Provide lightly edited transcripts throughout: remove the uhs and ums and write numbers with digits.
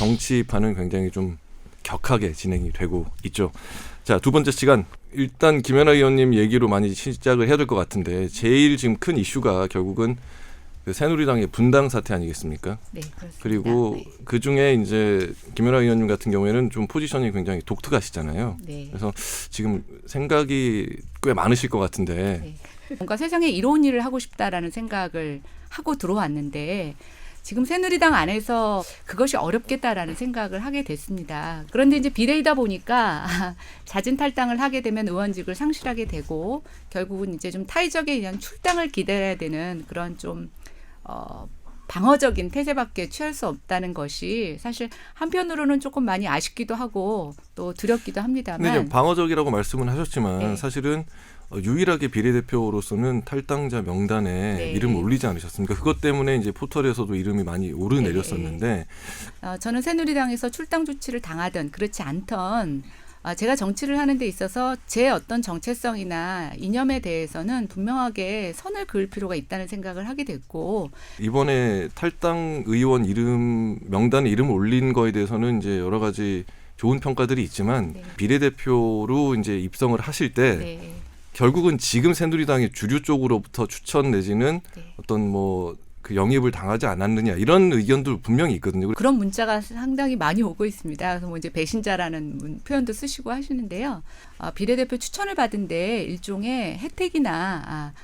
정치판은 굉장히 좀 격하게 진행이 되고 있죠. 자, 두 번째 시간 일단 김연아 의원님 얘기로 많이 시작을 해야 될 것 같은데 제일 지금 큰 이슈가 결국은 그 새누리당의 분당 사태 아니겠습니까? 네, 그렇습니다. 그리고 네. 그 중에 이제 김연아 의원님 같은 경우에는 좀 포지션이 굉장히 독특하시잖아요. 네. 그래서 지금 생각이 꽤 많으실 것 같은데 네. 뭔가 세상에 이로운 일을 하고 싶다라는 생각을 하고 들어왔는데 지금 새누리당 안에서 그것이 어렵겠다라는 생각을 하게 됐습니다. 그런데 이제 비례이다 보니까 잦은 탈당을 하게 되면 의원직을 상실하게 되고 결국은 이제 좀 타의적에 의한 출당을 기다려야 되는 그런 좀 방어적인 태세밖에 취할 수 없다는 것이 사실 한편으로는 조금 많이 아쉽기도 하고 또 두렵기도 합니다만. 근데 이제 방어적이라고 말씀은 하셨지만 네. 사실은 유일하게 비례대표로서는 탈당자 명단에 네. 이름을 올리지 않으셨습니까? 그것 때문에 이제 포털에서도 이름이 많이 오르내렸었는데 저는 새누리당에서 출당 조치를 당하든 그렇지 않던 제가 정치를 하는 데 있어서 제 어떤 정체성이나 이념에 대해서는 분명하게 선을 그을 필요가 있다는 생각을 하게 됐고 이번에 탈당 의원 이름 명단에 이름을 올린 거에 대해서는 이제 여러 가지 좋은 평가들이 있지만 네. 비례대표로 이제 입성을 하실 때 네. 결국은 지금 새누리당의 주류 쪽으로부터 추천 내지는 네. 어떤 뭐 그 영입을 당하지 않았느냐 이런 의견도 분명히 있거든요. 그런 문자가 상당히 많이 오고 있습니다. 그래서 뭐 이제 배신자라는 표현도 쓰시고 하시는데요. 비례대표 추천을 받은데 일종의 혜택이나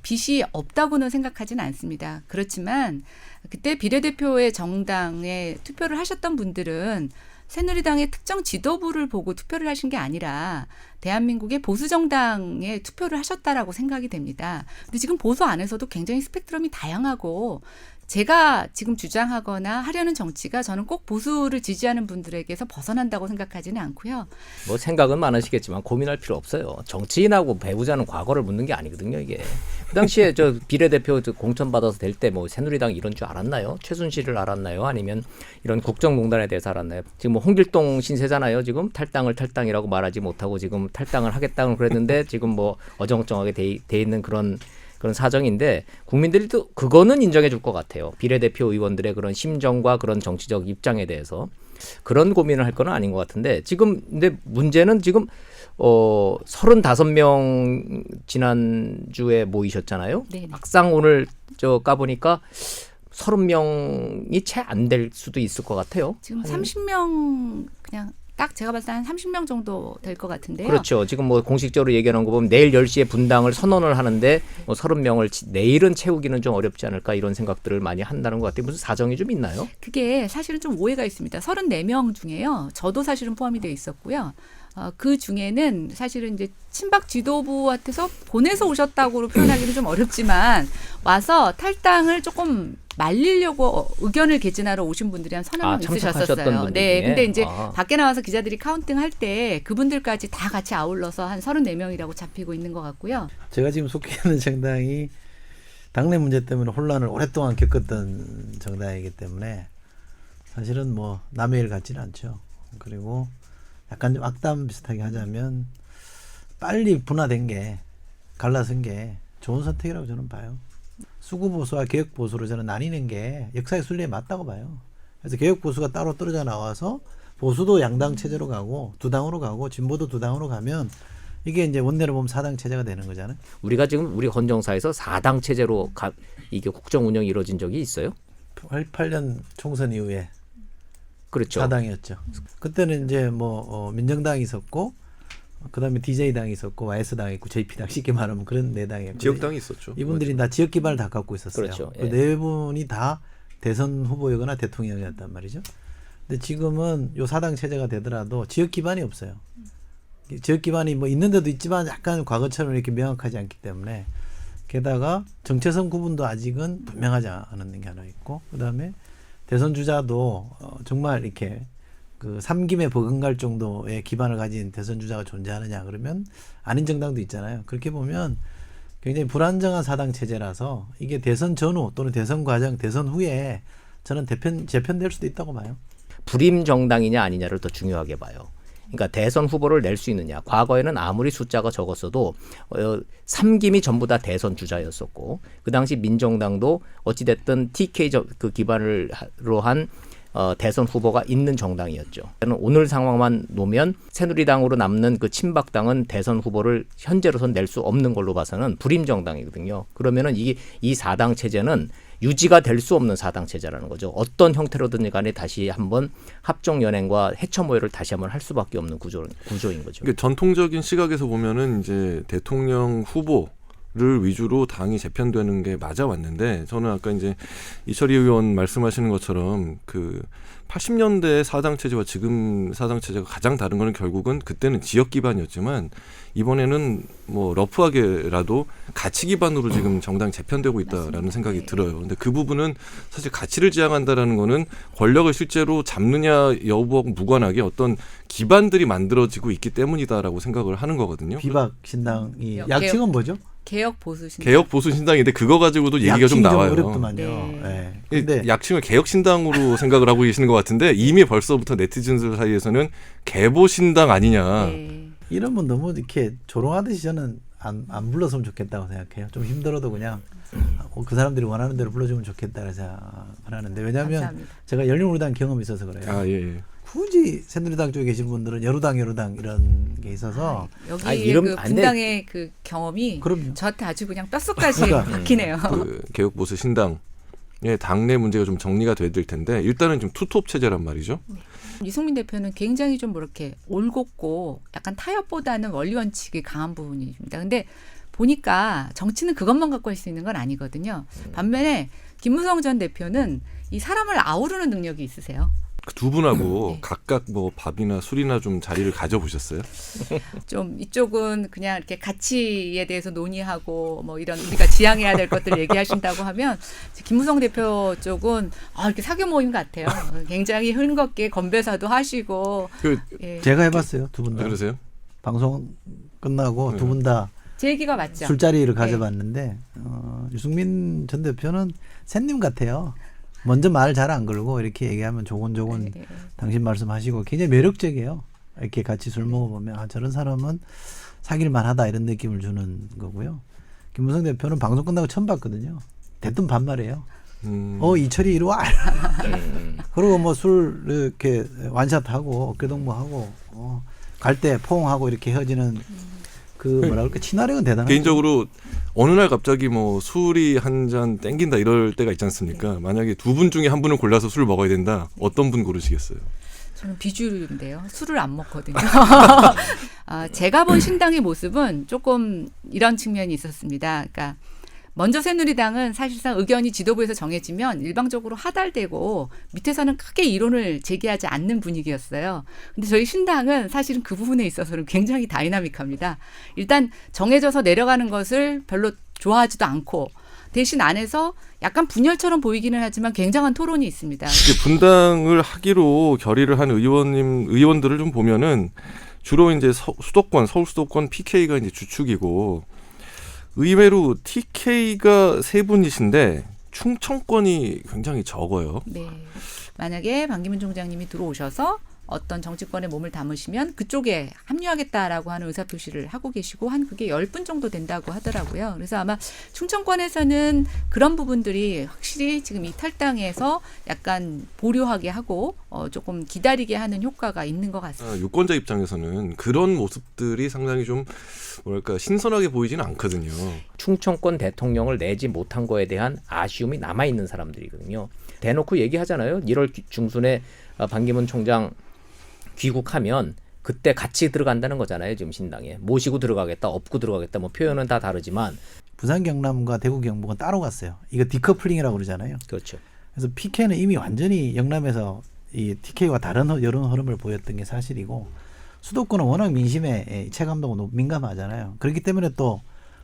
빚이 없다고는 생각하지는 않습니다. 그렇지만 그때 비례대표의 정당에 투표를 하셨던 분들은 새누리당의 특정 지도부를 보고 투표를 하신 게 아니라 대한민국의 보수 정당에 투표를 하셨다라고 생각이 됩니다. 근데 지금 보수 안에서도 굉장히 스펙트럼이 다양하고 제가 지금 주장하거나 하려는 정치가 저는 꼭 보수를 지지하는 분들에게서 벗어난다고 생각하지는 않고요. 뭐 생각은 많으시겠지만 고민할 필요 없어요. 정치인하고 배우자는 과거를 묻는 게 아니거든요, 이게. 그 당시에 저 비례대표 공천 받아서 될 때 뭐 새누리당 이런 줄 알았나요? 최순실을 알았나요? 아니면 이런 국정농단에 대해서 알았나요? 지금 뭐 홍길동 신세잖아요. 지금 탈당이라고 말하지 못하고 지금 탈당을 하겠다고 그랬는데 지금 뭐 어정쩡하게 돼 있는 그런 사정인데 국민들도 그거는 인정해 줄 것 같아요. 비례대표 의원들의 그런 심정과 그런 정치적 입장에 대해서 그런 고민을 할 건 아닌 것 같은데 지금 근데 문제는 지금 35명 지난주에 모이셨잖아요. 네네. 막상 오늘 까보니까 30명이 채 안 될 수도 있을 것 같아요. 지금 30명 그냥 딱 제가 봤을 때 한 30명 정도 될 것 같은데요. 그렇죠. 지금 뭐 공식적으로 얘기하는 거 보면 내일 10시에 분당을 선언을 하는데 뭐 30명을 내일은 채우기는 좀 어렵지 않을까 이런 생각들을 많이 한다는 것 같아요. 무슨 사정이 좀 있나요? 그게 사실은 좀 오해가 있습니다. 34명 중에요. 저도 사실은 포함이 되어 있었고요. 그 중에는 사실은 이제 친박 지도부한테서 보내서 오셨다고 표현하기는 좀 어렵지만 와서 탈당을 조금 말리려고 의견을 개진하러 오신 분들이 한 서너 명 참석하셨던 있으셨어요. 분들 네, 중에? 근데 이제 밖에 나와서 기자들이 카운팅할 때 그분들까지 다 같이 아울러서 한 34명이라고 잡히고 있는 것 같고요. 제가 지금 속해 있는 정당이 당내 문제 때문에 혼란을 오랫동안 겪었던 정당이기 때문에 사실은 뭐 남의 일 같지는 않죠. 그리고 약간 좀 악담 비슷하게 하자면 빨리 분화된 게 갈라선 게 좋은 선택이라고 저는 봐요. 수구보수와 개혁보수로 저는 나뉘는 게 역사의 순리에 맞다고 봐요. 그래서 개혁보수가 따로 떨어져 나와서 보수도 양당 체제로 가고 두 당으로 가고 진보도 두 당으로 가면 이게 이제 원내로 보면 4당 체제가 되는 거잖아요. 우리가 지금 우리 헌정사에서 4당 체제로 이게 국정 운영이 이루어진 적이 있어요? 88년 총선 이후에 그렇죠. 4당이었죠. 그때는 이제 뭐 민정당이 있었고 그다음에 DJ당이 있었고 YS당이 있고 JP당 쉽게 말하면 그런 네 당이었고 지역당이 있었죠. 이분들이 다 지역 기반을 다 갖고 있었어요. 그렇죠. 그 네 분이 다 대선 후보이거나 대통령이었단 말이죠. 근데 지금은 요 4당 체제가 되더라도 지역 기반이 없어요. 지역 기반이 뭐 있는 데도 있지만 약간 과거처럼 이렇게 명확하지 않기 때문에 게다가 정체성 구분도 아직은 분명하지 않은 게 하나 있고 그다음에 대선 주자도 정말 이렇게 그 삼김에 버금갈 정도의 기반을 가진 대선 주자가 존재하느냐 그러면 아닌 정당도 있잖아요. 그렇게 보면 굉장히 불안정한 4당 체제라서 이게 대선 전후 또는 대선 과정, 대선 후에 저는 재편될 수도 있다고 봐요. 불임 정당이냐 아니냐를 더 중요하게 봐요. 그러니까 대선 후보를 낼 수 있느냐. 과거에는 아무리 숫자가 적었어도 삼김이 전부 다 대선 주자였었고 그 당시 민정당도 어찌됐든 TK 그 기반으로 한 대선 후보가 있는 정당이었죠. 오늘 상황만 놓으면 새누리당으로 남는 그 친박당은 대선 후보를 현재로선 낼 수 없는 걸로 봐서는 불임 정당이거든요. 그러면은 이 4당 체제는 유지가 될 수 없는 4당 체제라는 거죠. 어떤 형태로든 간에 다시 한번 합종 연행과 해처 모여를 다시 한번 할 수밖에 없는 구조인 거죠. 그러니까 전통적인 시각에서 보면은 이제 대통령 후보를 위주로 당이 재편되는 게 맞아 왔는데, 저는 아까 이제 이철희 의원 말씀하시는 것처럼 그 80년대 사당 체제와 지금 사당 체제가 가장 다른 거는 결국은 그때는 지역 기반이었지만 이번에는 뭐 러프하게라도 가치 기반으로 지금 정당이 재편되고 있다라는 생각이 들어요. 근데 그 부분은 사실 가치를 지향한다라는 거는 권력을 실제로 잡느냐 여부와 무관하게 어떤 기반들이 만들어지고 있기 때문이다라고 생각을 하는 거거든요. 비박 신당이 개혁. 약칭은 뭐죠? 개혁 보수 신당. 개혁 보수 신당인데 그거 가지고도 얘기가 좀 약칭이 나와요. 어렵더만요. 네. 예. 근데 약칭을 개혁 신당으로 생각을 하고 계시는 것 같은데 이미 벌써부터 네티즌들 사이에서는 개보 신당 아니냐. 네. 이러면 너무 이렇게 조롱하듯이 저는 안 불렀으면 좋겠다고 생각해요. 좀 힘들어도 그냥 그 사람들이 원하는 대로 불러주면 좋겠다고 생각하는데, 왜냐하면 감사합니다. 제가 열린우리당 경험이 있어서 그래요. 아 예. 굳이 새누리당 쪽에 계신 분들은 여루당 이런 게 있어서 여기 이름 그 안 돼. 분당의 그 경험이 그럼요. 저한테 아주 그냥 뼛속까지 그러니까. 박히네요. 그 개혁 보수 신당의 당내 문제가 좀 정리가 돼야 될 텐데 일단은 좀 투톱 체제란 말이죠. 이승민 대표는 굉장히 좀 이렇게 올곧고 약간 타협보다는 원리 원칙이 강한 부분이 있습니다. 근데 보니까 정치는 그것만 갖고 할 수 있는 건 아니거든요. 반면에 김무성 전 대표는 이 사람을 아우르는 능력이 있으세요. 그 두 분하고 네. 각각 뭐 밥이나 술이나 좀 자리를 가져보셨어요? 좀 이쪽은 그냥 이렇게 가치에 대해서 논의하고 뭐 이런 우리가 지향해야 될 것들 얘기하신다고 하면 김무성 대표 쪽은 이렇게 사교 모임 같아요. 굉장히 흥겁게 건배사도 하시고. 예. 제가 해봤어요. 두 분 다. 그러세요? 방송 끝나고 네. 두 분 다 제 얘기가 맞죠. 술자리를 가져봤는데 유승민 전 대표는 샌님 같아요. 먼저 말 잘 안 걸고 이렇게 얘기하면 조곤조곤 네. 당신 말씀하시고 굉장히 매력적이에요. 이렇게 같이 술 먹어보면 저런 사람은 사귈만 하다 이런 느낌을 주는 거고요. 김무성 대표는 방송 끝나고 처음 봤거든요. 대뜸 반말이에요. 이철이 이리 와. 그리고 뭐 술 이렇게 완샷하고 어깨동무하고 갈 때 포옹하고 이렇게 헤어지는 그 뭐라 그럴까 친화력은 대단하죠. 개인적으로 어느 날 갑자기 뭐 술이 한 잔 땡긴다 이럴 때가 있지 않습니까? 만약에 두 분 중에 한 분을 골라서 술을 먹어야 된다. 어떤 분 고르시겠어요? 저는 비주류인데요. 술을 안 먹거든요. 제가 본 신당의 모습은 조금 이런 측면이 있었습니다. 그러니까 먼저 새누리당은 사실상 의견이 지도부에서 정해지면 일방적으로 하달되고 밑에서는 크게 이론을 제기하지 않는 분위기였어요. 근데 저희 신당은 사실은 그 부분에 있어서는 굉장히 다이나믹합니다. 일단 정해져서 내려가는 것을 별로 좋아하지도 않고 대신 안에서 약간 분열처럼 보이기는 하지만 굉장한 토론이 있습니다. 이게 분당을 하기로 결의를 한 의원들을 좀 보면은 주로 이제 서울 수도권 PK가 이제 주축이고 의외로 TK가 세 분이신데 충청권이 굉장히 적어요. 네. 만약에 반기문 총장님이 들어오셔서 어떤 정치권에 몸을 담으시면 그쪽에 합류하겠다라고 하는 의사표시를 하고 계시고 한 그게 10분 정도 된다고 하더라고요. 그래서 아마 충청권에서는 그런 부분들이 확실히 지금 이 탈당에서 약간 보류하게 하고 조금 기다리게 하는 효과가 있는 것 같습니다. 유권자 입장에서는 그런 모습들이 상당히 좀 뭐랄까 신선하게 보이지는 않거든요. 충청권 대통령을 내지 못한 거에 대한 아쉬움이 남아있는 사람들이거든요. 대놓고 얘기하잖아요. 1월 중순에 반기문 총장 귀국하면 그때 같이 들어간다는 거잖아요. 지금 신당에. 모시고 들어가겠다, 업고 들어가겠다. 뭐 표현은 다 다르지만. 부산 경남과 대구 경북은 따로 갔어요. 이거 디커플링이라고 그러잖아요. 그렇죠. 그래서 PK는 이미 완전히 영남에서 이 TK와 다른 여론 흐름을 보였던 게 사실이고 수도권은 워낙 민심에 체감도가 민감하잖아요. 그렇기 때문에 또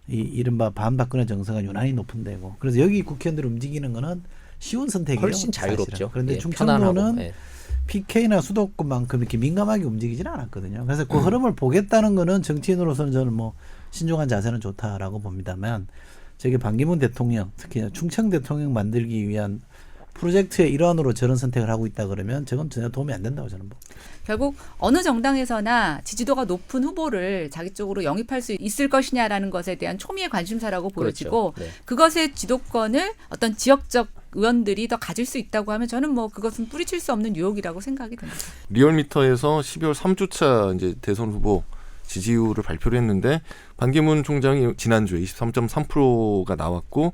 이 이른바 반박근혜 정서가 유난히 높은 데고 그래서 여기 국회의원들이 움직이는 거는 쉬운 선택이에요. 훨씬 자유롭죠. 사실은. 그런데 예, 충청도는 편안하고, 예. PK나 수도권만큼 이렇게 민감하게 움직이지는 않았거든요. 그래서 그 흐름을 보겠다는 거는 정치인으로서는 저는 뭐 신중한 자세는 좋다라고 봅니다만 저게 반기문 대통령 특히 충청 대통령 만들기 위한 프로젝트의 일환으로 저런 선택을 하고 있다 그러면 저건 전혀 도움이 안 된다고 저는 봅니다. 결국 어느 정당에서나 지지도가 높은 후보를 자기 쪽으로 영입할 수 있을 것이냐라는 것에 대한 초미의 관심사라고 보여지고 그렇죠. 네. 그것의 지도권을 어떤 지역적 의원들이 더 가질 수 있다고 하면 저는 뭐 그것은 뿌리칠 수 없는 유혹이라고 생각이 듭니다. 리얼미터에서 12월 3주차 이제 대선 후보 지지율을 발표를 했는데 반기문 총장이 지난주에 23.3%가 나왔고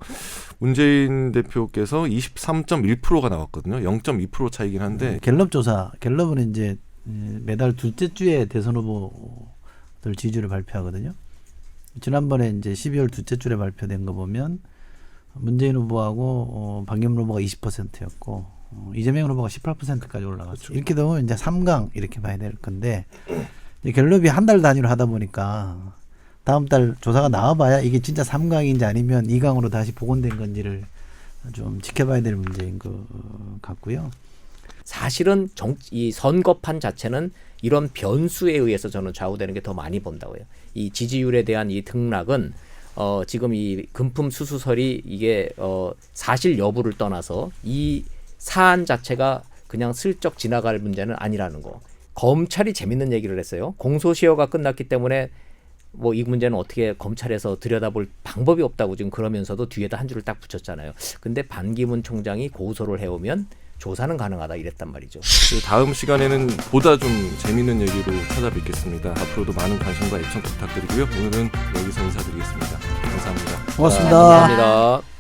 문재인 대표께서 23.1%가 나왔거든요. 0.2% 차이긴 한데 갤럽 조사, 갤럽은 이제 매달 둘째 주에 대선 후보들 지지율을 발표하거든요. 지난번에 이제 12월 둘째 주에 발표된 거 보면 문재인 후보하고 반기문 후보가 20%였고 이재명 후보가 18%까지 올라갔어요. 그렇죠. 이렇게 되면 이제 3강 이렇게 봐야 될 건데 이제 갤럽이 한 달 단위로 하다 보니까 다음 달 조사가 나와봐야 이게 진짜 3강인지 아니면 2강으로 다시 복원된 건지를 좀 지켜봐야 될 문제인 것 같고요. 사실은 이 선거판 자체는 이런 변수에 의해서 저는 좌우되는 게 더 많이 본다고요. 이 지지율에 대한 이 등락은 지금 이 금품 수수설이 이게 사실 여부를 떠나서 이 사안 자체가 그냥 슬쩍 지나갈 문제는 아니라는 거. 검찰이 재밌는 얘기를 했어요. 공소시효가 끝났기 때문에 뭐 이 문제는 어떻게 검찰에서 들여다볼 방법이 없다고 지금 그러면서도 뒤에다 한 줄을 딱 붙였잖아요. 근데 반기문 총장이 고소를 해오면 조사는 가능하다 이랬단 말이죠. 다음 시간에는 보다 좀 재미있는 얘기로 찾아뵙겠습니다. 앞으로도 많은 관심과 애청 부탁드리고요. 오늘은 여기서 인사드리겠습니다. 감사합니다. 고맙습니다. 감사합니다.